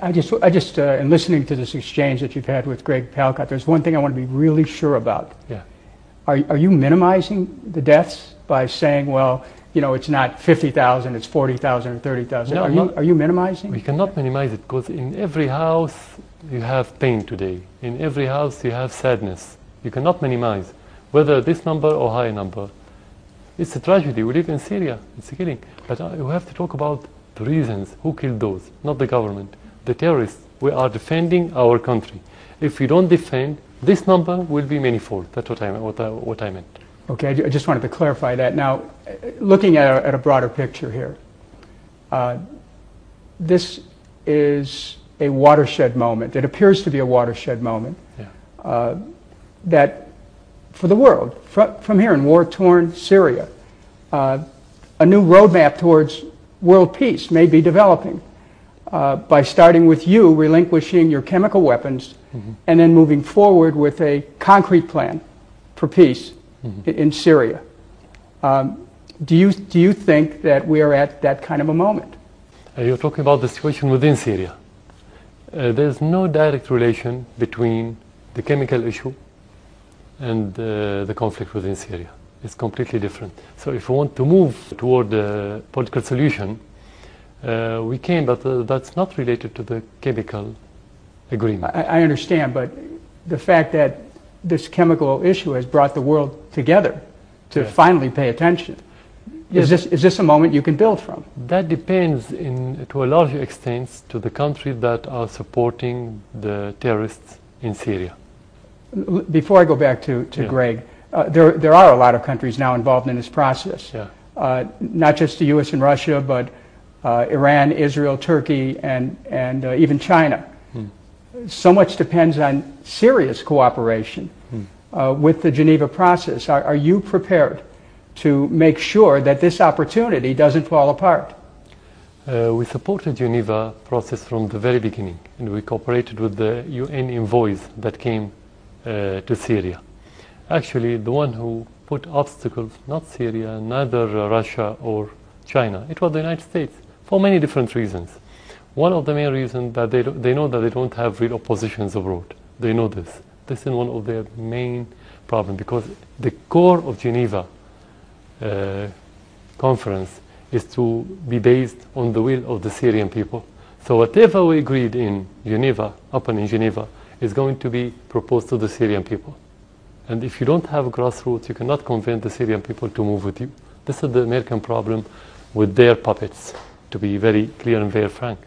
in listening to this exchange that you've had with Greg Palkot, there's one thing I want to be really sure about. Yeah. Are you minimizing the deaths by saying, well, you know, it's not 50,000, it's 40,000 or 30,000? No, are you minimizing? We cannot minimize it, because in every house you have pain today. In every house you have sadness. You cannot minimize, whether this number or higher number. It's a tragedy. We live in Syria. It's a killing. But we have to talk about the reasons. Who killed those? Not the government. The terrorists. We are defending our country. If we don't defend, this number will be manifold. That's what I meant. Okay, I just wanted to clarify that. Now, looking at a broader picture here, this is a watershed moment. It appears to be a watershed moment. Yeah. That for the world, from here in war-torn Syria, a new roadmap towards world peace may be developing by starting with you relinquishing your chemical weapons and then moving forward with a concrete plan for peace in Syria. Do you think that we are at that kind of a moment? You're talking about the situation within Syria. There's no direct relation between the chemical issue and the conflict within Syria. It's completely different. So if we want to move toward a political solution, we can, but that's not related to the chemical agreement. I understand, but the fact that this chemical issue has brought the world together to finally pay attention, is this a moment you can build from? That depends to a large extent to the countries that are supporting the terrorists in Syria. Before I go back to Greg, there are a lot of countries now involved in this process. Yeah. Not just the U.S. and Russia, but Iran, Israel, Turkey, and even China. So much depends on serious cooperation with the Geneva process. Are you prepared to make sure that this opportunity doesn't fall apart? We supported Geneva process from the very beginning, and we cooperated with the UN envoys that came to Syria. Actually, the one who put obstacles, not Syria, neither Russia or China, it was the United States, for many different reasons. One of the main reasons that they know that they don't have real oppositions abroad. They know this. This is one of their main problems, because the core of Geneva conference is to be based on the will of the Syrian people. So whatever we agreed in Geneva, upon in Geneva, is going to be proposed to the Syrian people. And if you don't have grassroots, you cannot convince the Syrian people to move with you. This is the American problem with their puppets, to be very clear and very frank.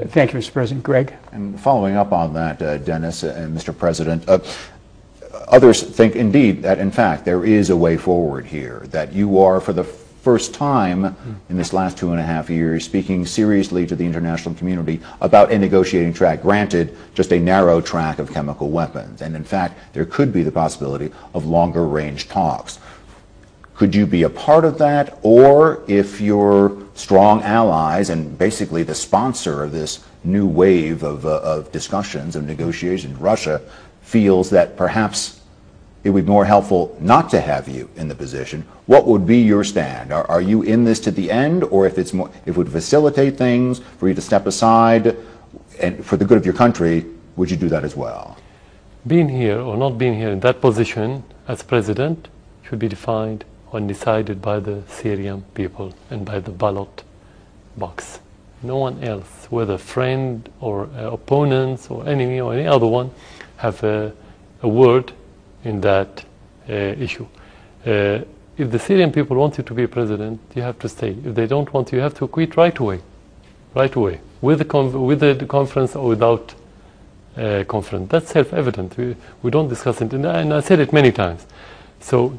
Thank you, Mr. President. Greg? And following up on that, Dennis and Mr. President, others think indeed that in fact there is a way forward here, that you are for the first time in this last 2.5 years speaking seriously to the international community about a negotiating track, granted just a narrow track of chemical weapons. And in fact, there could be the possibility of longer range talks. Could you be a part of that? Or if your strong allies and basically the sponsor of this new wave of discussions and negotiations, Russia, feels that perhaps it would be more helpful not to have you in the position, what would be your stand? Are you in this to the end, or if it would facilitate things for you to step aside and for the good of your country, would you do that as well? Being here or not being here in that position as president should be defined and decided by the Syrian people and by the ballot box. No one else, whether friend or opponents or enemy or any other one, have a word in that issue. If the Syrian people want you to be president, you have to stay. If they don't want you, you have to quit right away. Right away. With the conference or without conference. That's self-evident. We don't discuss it. And I said it many times. So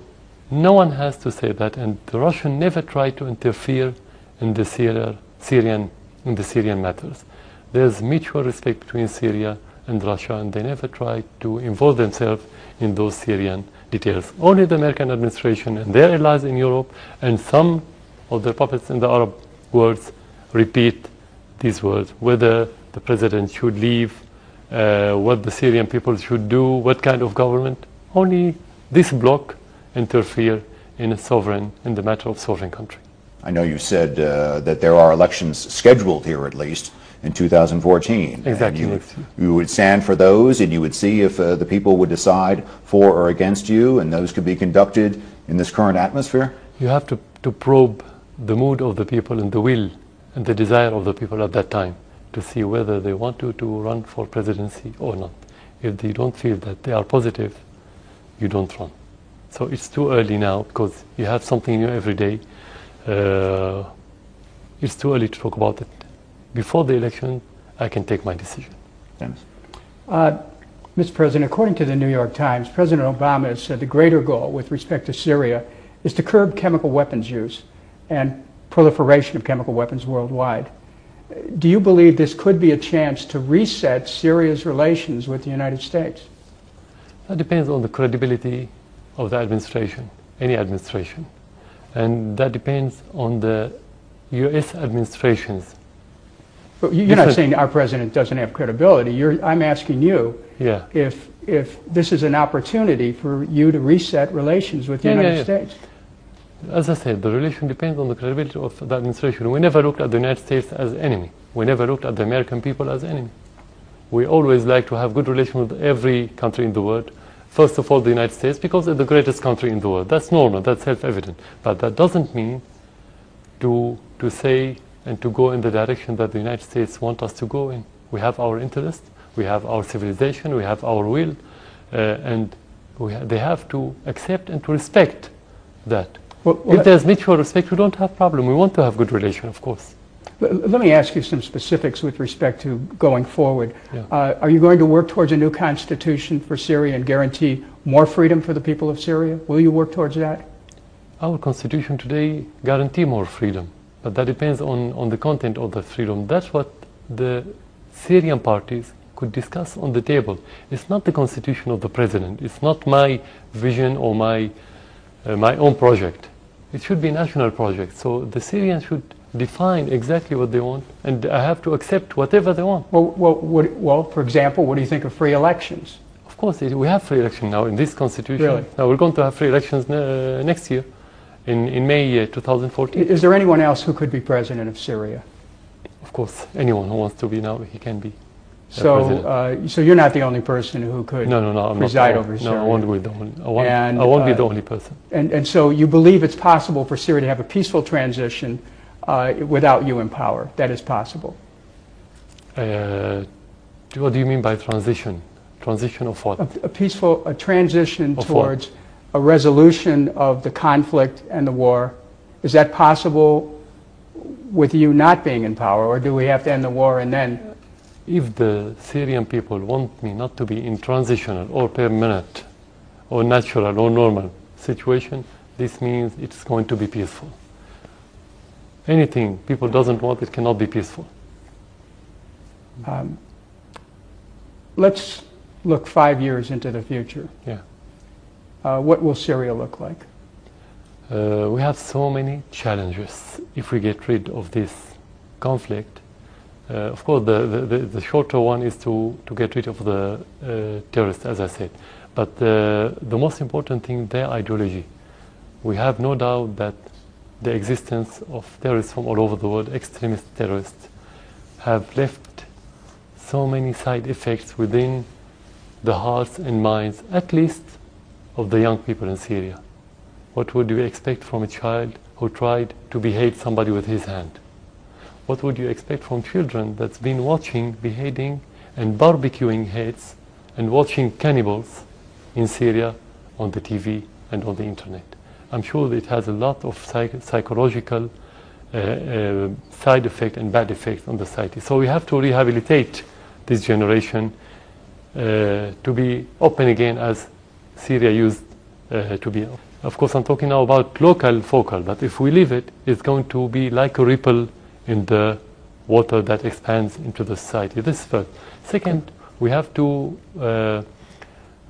no one has to say that. And the Russians never try to interfere in the Syrian matters. There's mutual respect between Syria and Russia, and they never try to involve themselves in those Syrian details. Only the American administration and their allies in Europe and some of the puppets in the Arab world repeat these words, whether the president should leave, what the Syrian people should do, what kind of government. Only this bloc interfere in the matter of sovereign country. I know you said that there are elections scheduled here, at least, in 2014. Exactly. And you would stand for those, and you would see if the people would decide for or against you, and those could be conducted in this current atmosphere? You have to probe the mood of the people and the will and the desire of the people at that time to see whether they want to run for presidency or not. If they don't feel that they are positive, you don't run. So it's too early now because you have something new every day. It's too early to talk about it. Before the election, I can take my decision. Dennis? Mr. President, according to the New York Times, President Obama has said the greater goal with respect to Syria is to curb chemical weapons use and proliferation of chemical weapons worldwide. Do you believe this could be a chance to reset Syria's relations with the United States? That depends on the credibility of the administration, any administration. And that depends on the U.S. administrations. But you're not saying our president doesn't have credibility. I'm asking you if this is an opportunity for you to reset relations with the United States. As I said, the relation depends on the credibility of the administration. We never looked at the United States as enemy. We never looked at the American people as enemy. We always like to have good relations with every country in the world. First of all, the United States, because it's the greatest country in the world. That's normal, that's self-evident. But that doesn't mean to say and to go in the direction that the United States want us to go in. We have our interests, we have our civilization, we have our will, and they have to accept and to respect that. If there's mutual respect, we don't have problem. We want to have good relation, of course. Let me ask you some specifics with respect to going forward. Yeah. Are you going to work towards a new constitution for Syria and guarantee more freedom for the people of Syria? Will you work towards that? Our constitution today guarantees more freedom, but that depends on the content of the freedom. That's what the Syrian parties could discuss on the table. It's not the constitution of the president. It's not my vision or my own project. It should be a national project. So the Syrians should define exactly what they want, and I have to accept whatever they want. Well, for example, what do you think of free elections? Of course, we have free election now in this constitution. Really? Now we're going to have free elections next year, in May 2014. Is there anyone else who could be president of Syria? Of course, anyone who wants to be now, he can be. So you're not the only person who could preside over Syria? No, I won't be the only. I won't be the only person. And so you believe it's possible for Syria to have a peaceful transition without you in power? That is possible. What do you mean by transition? Transition of what? A transition towards a resolution of the conflict and the war. Is that possible with you not being in power, or do we have to end the war and then? If the Syrian people want me not to be in transitional or permanent or natural or normal situation, this means it's going to be peaceful. Anything people doesn't want, it cannot be peaceful. Let's look 5 years into the future. Yeah. What will Syria look like? We have so many challenges if we get rid of this conflict. Of course, the shorter one is to get rid of the terrorists, as I said. But the most important thing, their ideology. We have no doubt that the existence of terrorists from all over the world, extremist terrorists, have left so many side effects within the hearts and minds, at least of the young people in Syria. What would you expect from a child who tried to behead somebody with his hand? What would you expect from children that's been watching beheading and barbecuing heads and watching cannibals in Syria on the TV and on the internet? I'm sure that it has a lot of psychological side effect and bad effects on the society. So we have to rehabilitate this generation to be open again as Syria used to be. Of course, I'm talking now about local focal, but if we leave it, it's going to be like a ripple in the water that expands into the society. This is first. Second, we have to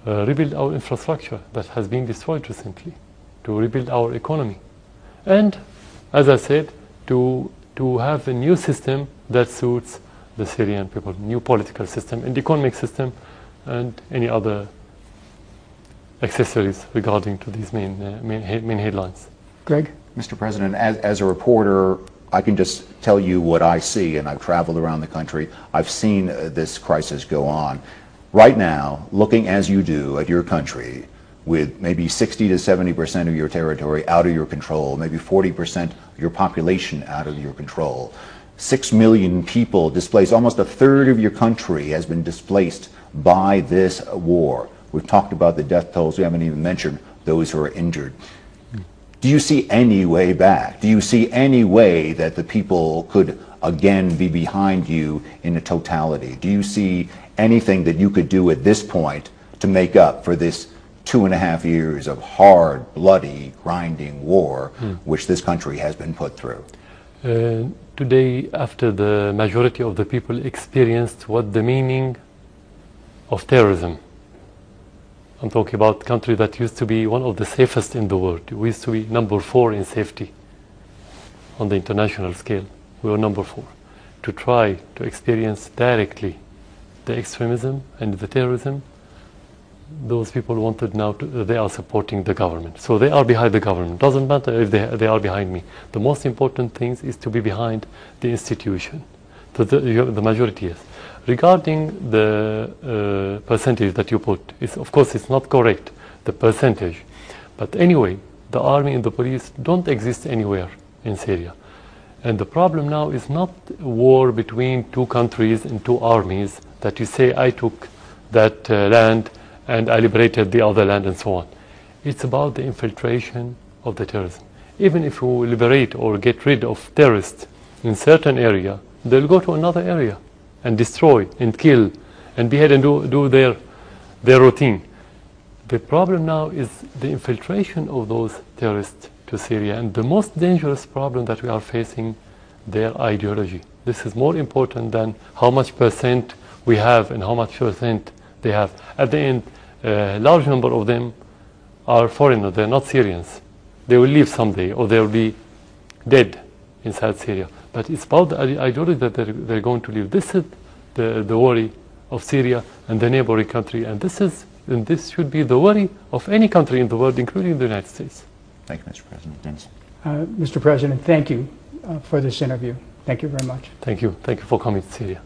rebuild our infrastructure that has been destroyed recently, to rebuild our economy. And, as I said, to have a new system that suits the Syrian people, new political system and economic system and any other accessories regarding to these main headlines. Greg? Mr. President, as a reporter, I can just tell you what I see, and I've traveled around the country. I've seen this crisis go on. Right now, looking as you do at your country, with maybe 60 to 70% of your territory out of your control, maybe 40% of your population out of your control, 6 million people displaced, almost a third of your country has been displaced by this war. We've talked about the death tolls, we haven't even mentioned those who are injured. Do you see any way back? Do you see any way that the people could again be behind you in a totality? Do you see anything that you could do at this point to make up for this 2.5 years of hard, bloody, grinding war which this country has been put through? Today, after the majority of the people experienced what the meaning of terrorism, I'm talking about a country that used to be one of the safest in the world. We used to be number 4 in safety on the international scale. We were number 4. To try to experience directly the extremism and the terrorism, those people wanted now they are supporting the government. So they are behind the government. Doesn't matter if they are behind me. The most important thing is to be behind the institution. The majority is. Regarding the percentage that you put, of course it's not correct, the percentage. But anyway, the army and the police don't exist anywhere in Syria. And the problem now is not war between 2 countries and 2 armies that you say I took that land and I liberated the other land and so on. It's about the infiltration of the terrorism. Even if we liberate or get rid of terrorists in certain area, they'll go to another area and destroy and kill and behead and do their routine. The problem now is the infiltration of those terrorists to Syria, and the most dangerous problem that we are facing, their ideology. This is more important than how much percent we have and how much percent they have. At the end, a large number of them are foreigners, they're not Syrians. They will leave someday or they will be dead inside Syria. But it's about the ideology that they're going to leave. This is the worry of Syria and the neighboring country, and this should be the worry of any country in the world, including the United States. Thank you, Mr. President. Dennis. Mr. President, thank you for this interview. Thank you very much. Thank you. Thank you for coming to Syria.